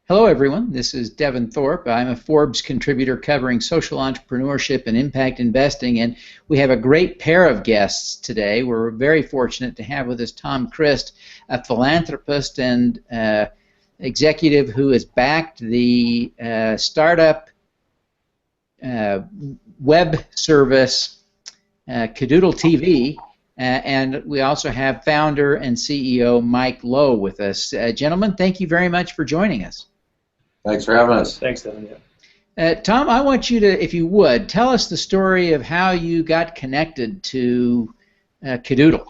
Hello, everyone. This is Devin Thorpe. I'm a Forbes contributor covering social entrepreneurship and impact investing, and we have a great pair of guests today. We're very fortunate to have with us Tom Crist, a philanthropist and executive who has backed the startup web service Kidoodle TV. And we also have founder and CEO Mike Lowe with us. Gentlemen, thank you very much for joining us. Thanks for having us. Thanks, Devin. Tom, I want you to, if you would, tell us the story of how you got connected to Kidoodle.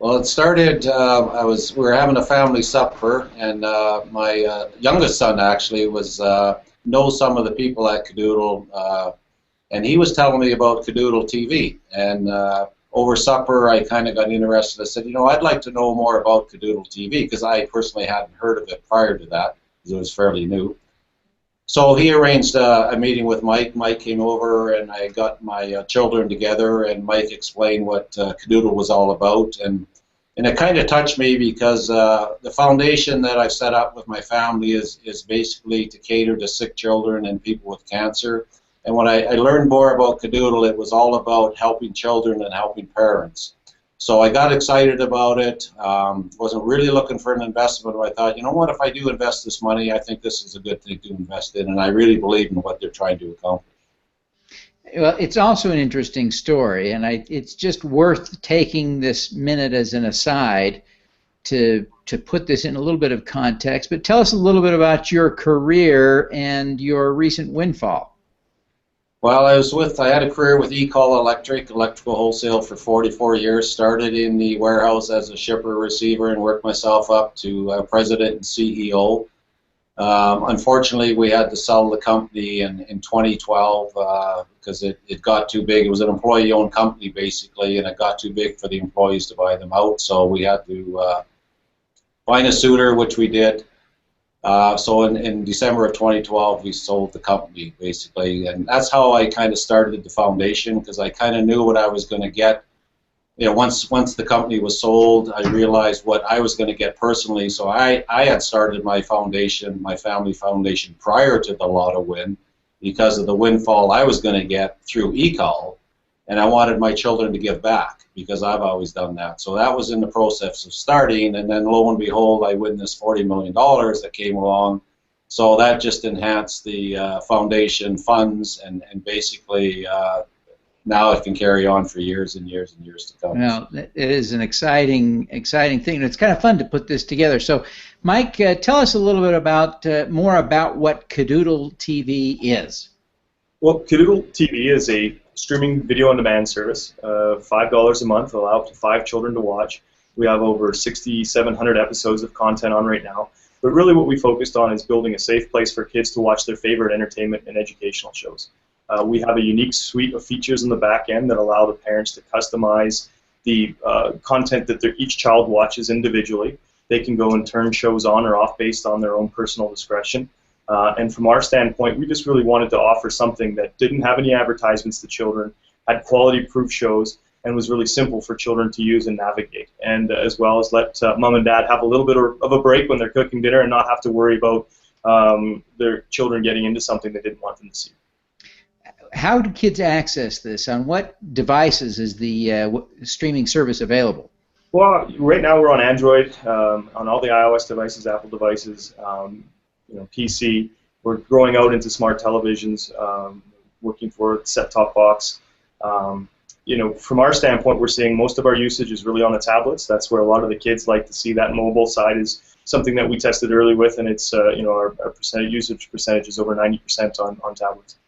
Well, it started, we were having a family supper, and my youngest son actually knows some of the people at Kidoodle, and he was telling me about Kidoodle TV. And over supper, I kind of got interested. I said, I'd like to know more about Kidoodle TV, because I personally hadn't heard of it prior to that, because it was fairly new. So he arranged a meeting with Mike. Mike came over, and I got my children together, and Mike explained what Kidoodle was all about. And it kind of touched me, because the foundation that I've set up with my family is basically to cater to sick children and people with cancer. And when I learned more about Kidoodle, it was all about helping children and helping parents. So I got excited about it. Wasn't really looking for an investment, but I thought, what, if I do invest this money, I think this is a good thing to invest in, and I really believe in what they're trying to accomplish. Well, it's also an interesting story, and it's just worth taking this minute as an aside to put this in a little bit of context. But tell us a little bit about your career and your recent windfall. Well, I had a career with electrical wholesale for 44 years. Started in the warehouse as a shipper receiver and worked myself up to president and CEO. Unfortunately, we had to sell the company in 2012 because it got too big. It was an employee-owned company basically, and it got too big for the employees to buy them out. So we had to find a suitor, which we did. So in December of 2012, we sold the company, basically, and that's how I kind of started the foundation, because I kind of knew what I was going to get. Once the company was sold, I realized what I was going to get personally, so I had started my foundation, my family foundation, prior to the lotto win, because of the windfall I was going to get through e-call, and I wanted my children to give back, because I've always done that. So that was in the process of starting, and then lo and behold, I win this $40 million that came along. So that just enhanced the foundation funds, and basically now it can carry on for years and years and years to come. Well, it is an exciting thing, and it's kind of fun to put this together. So, Mike, tell us a little bit more about what Kidoodle TV is. Well, Kidoodle TV is a streaming video on demand service, $5 a month, allow up to 5 children to watch. We have over 6,700 episodes of content on right now. But really what we focused on is building a safe place for kids to watch their favorite entertainment and educational shows. We have a unique suite of features in the back end that allow the parents to customize the content that each child watches individually. They can go and turn shows on or off based on their own personal discretion. And from our standpoint, we just really wanted to offer something that didn't have any advertisements to children, had quality-proof shows, and was really simple for children to use and navigate. And as well as let mom and dad have a little bit of a break when they're cooking dinner and not have to worry about their children getting into something they didn't want them to see. How do kids access this? On what devices is the streaming service available? Well, right now we're on Android, on all the iOS devices, Apple devices, PC. We're growing out into smart televisions, working for set-top box. From our standpoint, we're seeing most of our usage is really on the tablets. That's where a lot of the kids like to see. That mobile side is something that we tested early with, and it's our usage percentage is over 90% on tablets.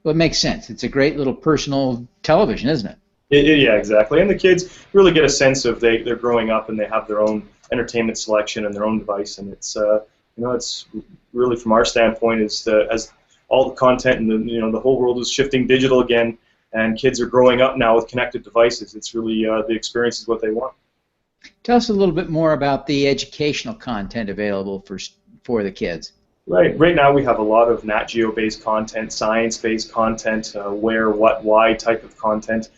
Well, it makes sense. It's a great little personal television, isn't it? Yeah, exactly. And the kids really get a sense of they're growing up and they have their own entertainment selection and their own device, and it's it's really, from our standpoint, is as all the content and the whole world is shifting digital again, and kids are growing up now with connected devices. It's really the experience is what they want. Tell us a little bit more about the educational content available for the kids. Right now we have a lot of Nat Geo-based content, science-based content, where, what, why type of content.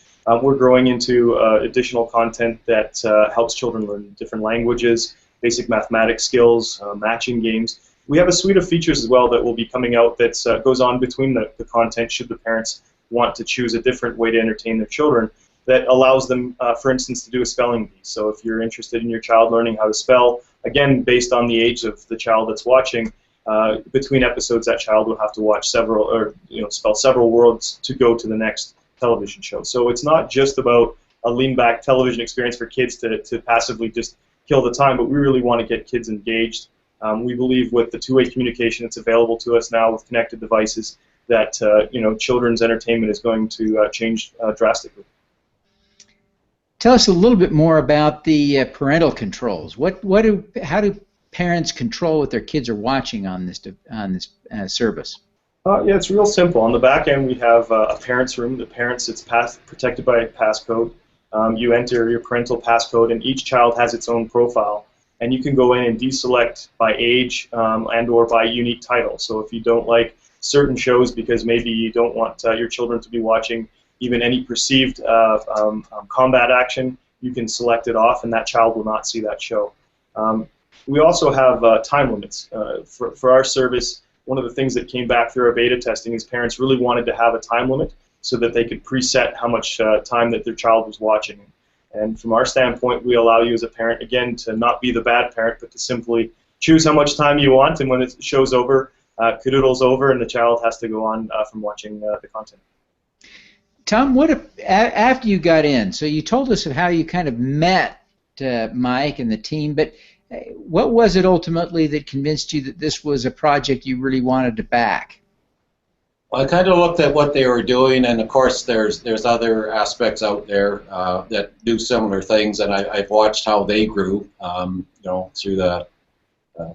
We're growing into additional content that helps children learn different languages, basic mathematics skills, matching games. We have a suite of features as well that will be coming out that goes on between the content should the parents want to choose a different way to entertain their children that allows them, for instance, to do a spelling bee. So if you're interested in your child learning how to spell, again, based on the age of the child that's watching, between episodes that child will have to watch several, or spell several words to go to the next television show. So it's not just about a lean-back television experience for kids to passively just kill the time, but we really want to get kids engaged. We believe with the two-way communication that's available to us now with connected devices that children's entertainment is going to change drastically. Tell us a little bit more about the parental controls. How do parents control what their kids are watching on this service? Yeah, it's real simple. On the back end, we have a parents' room. The parents, it's protected by a passcode. You enter your parental passcode, and each child has its own profile. And you can go in and deselect by age and/or by unique title. So if you don't like certain shows because maybe you don't want your children to be watching even any perceived combat action, you can select it off, and that child will not see that show. We also have time limits. For our service, one of the things that came back through our beta testing is parents really wanted to have a time limit so that they could preset how much time that their child was watching. And from our standpoint, we allow you as a parent, again, to not be the bad parent, but to simply choose how much time you want, and when the show's over, Kidoodle's over, and the child has to go on from watching the content. Tom, what if, after you got in, so you told us of how you kind of met Mike and the team, but what was it ultimately that convinced you that this was a project you really wanted to back? Well, I kind of looked at what they were doing, and of course there's other aspects out there that do similar things, and I've watched how they grew, through the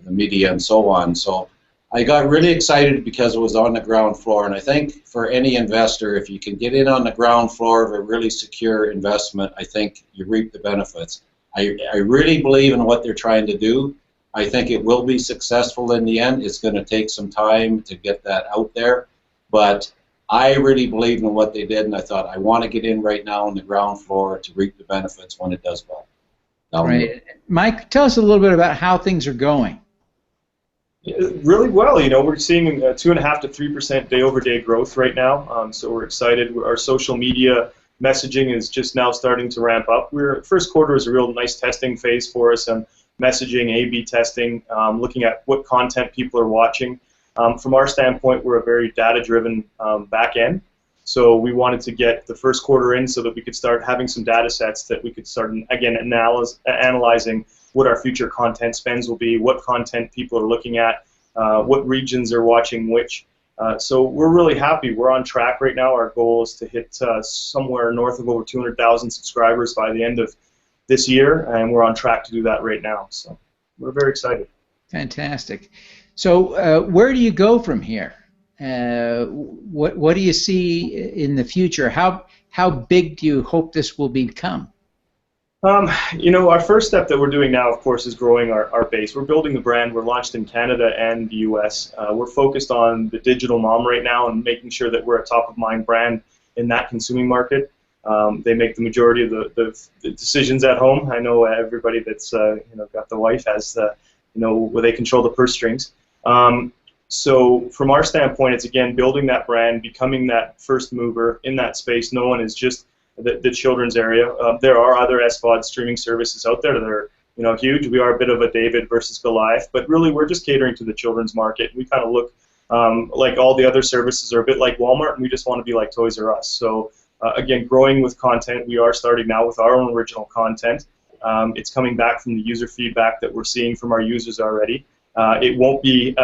media and so on. So I got really excited because it was on the ground floor, and I think for any investor, if you can get in on the ground floor of a really secure investment, I think you reap the benefits. I really believe in what they're trying to do. I think it will be successful in the end. It's going to take some time to get that out there. But I really believed in what they did, and I thought, I want to get in right now on the ground floor to reap the benefits when it does well. Right. Mike, tell us a little bit about how things are going. Really well. We're seeing 2.5% to 3% day-over-day growth right now, so we're excited. Our social media messaging is just now starting to ramp up. First quarter is a real nice testing phase for us, and messaging, A/B testing, looking at what content people are watching. From our standpoint, we're a very data-driven back end, so we wanted to get the first quarter in so that we could start having some data sets that we could start, again, analyzing what our future content spends will be, what content people are looking at, what regions are watching which. So we're really happy. We're on track right now. Our goal is to hit somewhere north of over 200,000 subscribers by the end of this year, and we're on track to do that right now. So we're very excited. Fantastic. So where do you go from here? What do you see in the future? How big do you hope this will become? Our first step that we're doing now, of course, is growing our base. We're building the brand. We're launched in Canada and the U.S. We're focused on the digital mom right now and making sure that we're a top-of-mind brand in that consuming market. They make the majority of the decisions at home. I know everybody that's got the wife has where they control the purse strings. So from our standpoint, it's again building that brand, becoming that first mover in that space. No one is just the children's area. There are other SVOD streaming services out there that are huge. We are a bit of a David versus Goliath, but really we're just catering to the children's market. We kind of look like all the other services are a bit like Walmart, and we just want to be like Toys R Us. So again, growing with content. We are starting now with our own original content. It's coming back from the user feedback that we're seeing from our users already. It won't be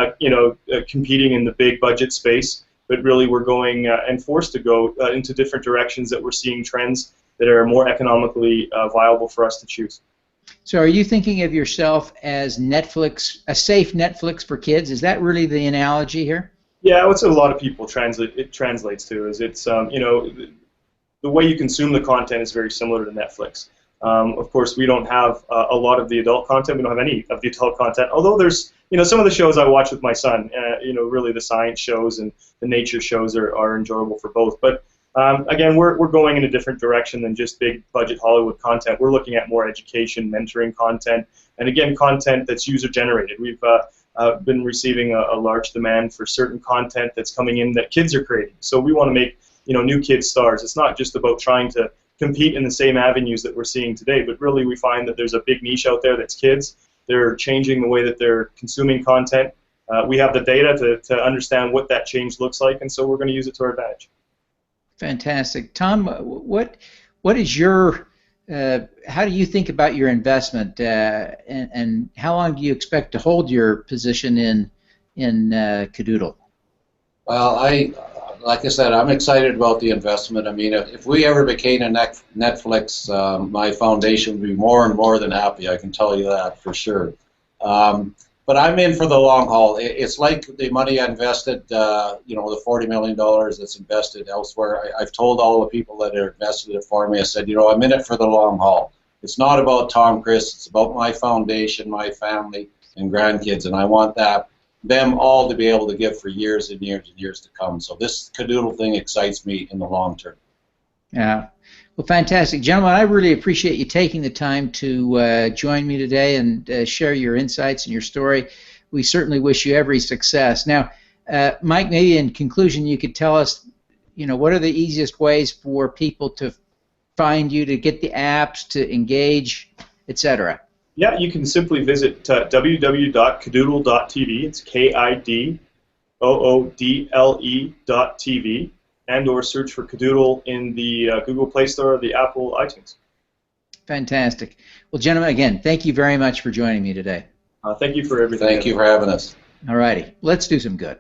competing in the big budget space, but really we're going and forced to go into different directions that we're seeing trends that are more economically viable for us to choose. So are you thinking of yourself as Netflix, a safe Netflix for kids? Is that really the analogy here? Yeah, what a lot of people translates to is it's the way you consume the content is very similar to Netflix. Of course, we don't have a lot of the adult content. We don't have any of the adult content, although there's some of the shows I watch with my son. Really the science shows and the nature shows are enjoyable for both. But again, we're going in a different direction than just big budget Hollywood content. We're looking at more education, mentoring content, and again, content that's user generated. We've been receiving a large demand for certain content that's coming in that kids are creating. So we want to make new kids stars. It's not just about trying to compete in the same avenues that we're seeing today, but really we find that there's a big niche out there that's kids. They're changing the way that they're consuming content. We have the data to understand what that change looks like, and so we're going to use it to our advantage. Fantastic. Tom, what is your how do you think about your investment, and how long do you expect to hold your position in Kidoodle? Well, like I said, I'm excited about the investment. I mean, if we ever became a Netflix, my foundation would be more and more than happy. I can tell you that for sure. But I'm in for the long haul. It's like the money I invested, the $40 million that's invested elsewhere. I've told all the people that have invested it for me, I said, I'm in it for the long haul. It's not about Tom, Crist, it's about my foundation, my family, and grandkids, and I want them all to be able to give for years and years and years to come. So this Kidoodle thing excites me in the long term. Yeah. Well, fantastic. Gentlemen, I really appreciate you taking the time to join me today and share your insights and your story. We certainly wish you every success. Now, Mike, maybe in conclusion you could tell us, what are the easiest ways for people to find you, to get the apps, to engage, etc.? Yeah, you can simply visit www.kidoodle.tv. It's KIDOODLE.tv, and/or search for Kidoodle in the Google Play Store or the Apple iTunes. Fantastic. Well, gentlemen, again, thank you very much for joining me today. Thank you for everything. Thank you for having us. All righty. Let's do some good.